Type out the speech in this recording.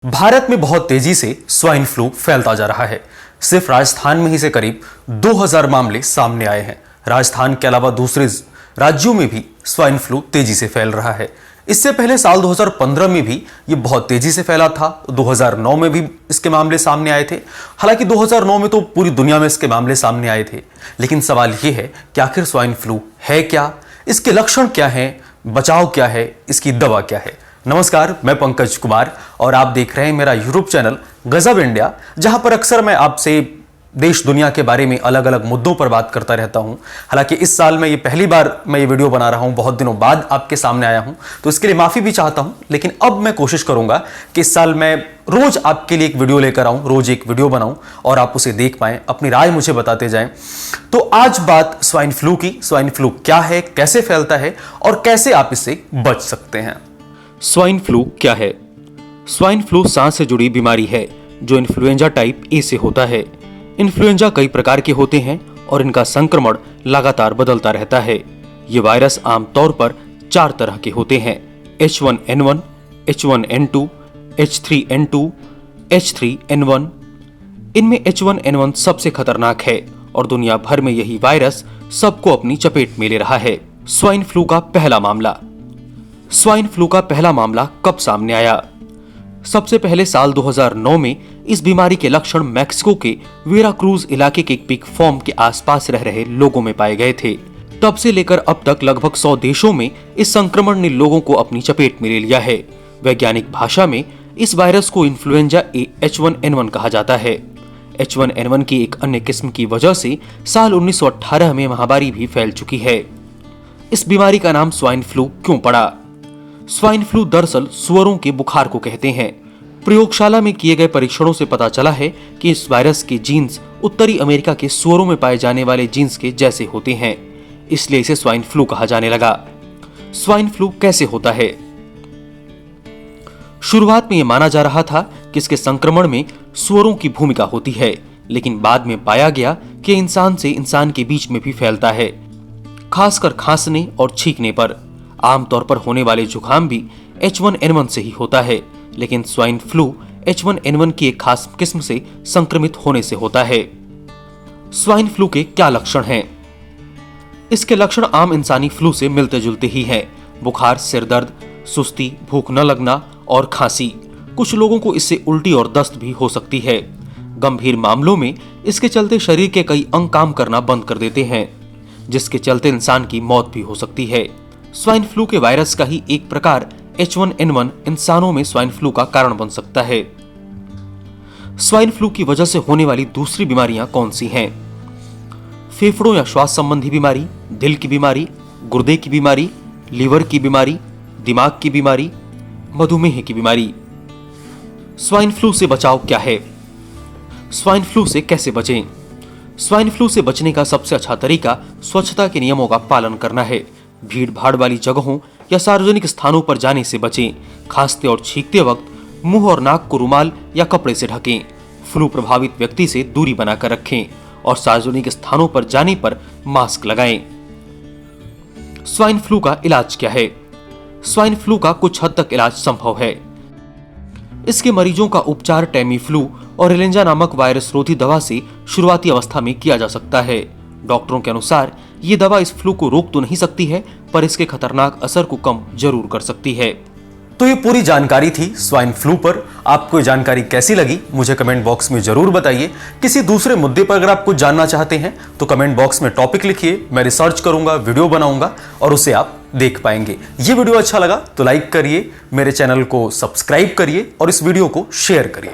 भारत में बहुत तेजी से स्वाइन फ्लू फैलता जा रहा है। सिर्फ राजस्थान में ही से करीब 2000 मामले सामने आए हैं। राजस्थान के अलावा दूसरे राज्यों में भी स्वाइन फ्लू तेजी से फैल रहा है। इससे पहले साल 2015 में भी ये बहुत तेजी से फैला था। 2009 में भी इसके मामले सामने आए थे। हालांकि 2009 में तो पूरी दुनिया में इसके मामले सामने आए थे। लेकिन सवाल ये है कि आखिर स्वाइन फ्लू है क्या, इसके लक्षण क्या हैं, बचाव क्या है, इसकी दवा क्या है। नमस्कार, मैं पंकज कुमार और आप देख रहे हैं मेरा यूट्यूब चैनल गजब इंडिया, जहां पर अक्सर मैं आपसे देश दुनिया के बारे में अलग अलग मुद्दों पर बात करता रहता हूं। हालांकि इस साल में ये पहली बार मैं ये वीडियो बना रहा हूं, बहुत दिनों बाद आपके सामने आया हूं, तो इसके लिए माफी भी चाहता हूं। लेकिन अब मैं कोशिश करूंगा कि इस साल मैं रोज आपके लिए एक वीडियो लेकर आऊं, रोज एक वीडियो बनाऊं और आप उसे देख पाएं, अपनी राय मुझे बताते जाएं। तो आज बात स्वाइन फ्लू की। स्वाइन फ्लू क्या है, कैसे फैलता है और कैसे आप इससे बच सकते हैं। स्वाइन फ्लू क्या है? स्वाइन फ्लू सांस से जुड़ी बीमारी है जो इन्फ्लुएंजा टाइप ए से होता है। इन्फ्लुएंजा कई प्रकार के होते हैं और इनका संक्रमण लगातार बदलता रहता है। ये वायरस आमतौर पर 4 तरह के होते हैं: H1N1, H1N2, H3N2, H3N1। इनमें H1N1 सबसे खतरनाक है और दुनिया भर में यही वायरस सबको अपनी चपेट में ले रहा है। स्वाइन फ्लू का पहला मामला। स्वाइन फ्लू का पहला मामला कब सामने आया? सबसे पहले साल 2009 में इस बीमारी के लक्षण मैक्सिको के वेराक्रूज इलाके के एक पिग फार्म के आसपास रह रहे लोगों में पाए गए थे। तब से लेकर अब तक लगभग 100 देशों में इस संक्रमण ने लोगों को अपनी चपेट में ले लिया है। वैज्ञानिक भाषा में इस वायरस को इन्फ्लुएंजा ए H1N1 कहा जाता है। H1N1 की एक अन्य किस्म की वजह से साल 1918 में महामारी भी फैल चुकी है। इस बीमारी का नाम स्वाइन फ्लू क्यों पड़ा? स्वाइन फ्लू दरअसल सुअरों के बुखार को कहते हैं। प्रयोगशाला में किए गए परीक्षणों से पता चला है कि इस वायरस के जीन्स उत्तरी अमेरिका के सुअरों में पाए जाने वाले जीन्स के जैसे होते हैं, इसलिए इसे स्वाइन फ्लू कहा जाने लगा। स्वाइन फ्लू कैसे होता है? शुरुआत में यह माना जा रहा था कि इसके संक्रमण में सुअरों की भूमिका होती है, लेकिन बाद में पाया गया कि इंसान से इंसान के बीच में भी फैलता है, खासकर खांसने और छींकने पर। आमतौर पर होने वाले जुकाम भी H1N1 से ही होता है, लेकिन स्वाइन फ्लू H1N1 की एक खास किस्म से संक्रमित होने से होता है। स्वाइन फ्लू के क्या लक्षण हैं? इसके लक्षण आम इंसानी फ्लू से मिलते जुलते ही हैं। बुखार, सिर दर्द, सुस्ती, भूख न लगना और खांसी। कुछ लोगों को इससे उल्टी और दस्त भी हो सकती है। गंभीर मामलों में इसके चलते शरीर के कई अंग काम करना बंद कर देते हैं, जिसके चलते इंसान की मौत भी हो सकती है। स्वाइन फ्लू के वायरस का ही एक प्रकार H1N1 इंसानों में स्वाइन फ्लू का कारण बन सकता है। स्वाइन फ्लू की वजह से होने वाली दूसरी बीमारियां कौन सी हैं? फेफड़ों या श्वास संबंधी बीमारी, दिल की बीमारी, गुर्दे की बीमारी, लीवर की बीमारी, दिमाग की बीमारी, मधुमेह की बीमारी। स्वाइन फ्लू से बचाव क्या है? स्वाइन फ्लू से कैसे बचें? स्वाइन फ्लू से बचने का सबसे अच्छा तरीका स्वच्छता के नियमों का पालन करना है। भीड़ भाड़ वाली जगहों या सार्वजनिक स्थानों पर जाने से बचें। खांसते और छींकते वक्त मुंह और नाक को रुमाल या कपड़े से ढकें। फ्लू प्रभावित व्यक्ति से दूरी बनाकर रखें और सार्वजनिक स्थानों पर जाने पर मास्क लगाएं। स्वाइन फ्लू का इलाज क्या है? स्वाइन फ्लू का कुछ हद तक इलाज संभव है। इसके मरीजों का उपचार टेमीफ्लू और रिलेंजा नामक वायरस रोधी दवा से शुरुआती अवस्था में किया जा सकता है। डॉक्टरों के अनुसार ये दवा इस फ्लू को रोक तो नहीं सकती है, पर इसके खतरनाक असर को कम जरूर कर सकती है। तो ये पूरी जानकारी थी स्वाइन फ्लू पर। आपको ये जानकारी कैसी लगी मुझे कमेंट बॉक्स में जरूर बताइए। किसी दूसरे मुद्दे पर अगर आप कुछ जानना चाहते हैं तो कमेंट बॉक्स में टॉपिक लिखिए, मैं रिसर्च करूंगा, वीडियो बनाऊंगा और उसे आप देख पाएंगे। ये वीडियो अच्छा लगा तो लाइक करिए, मेरे चैनल को सब्सक्राइब करिए और इस वीडियो को शेयर करिए।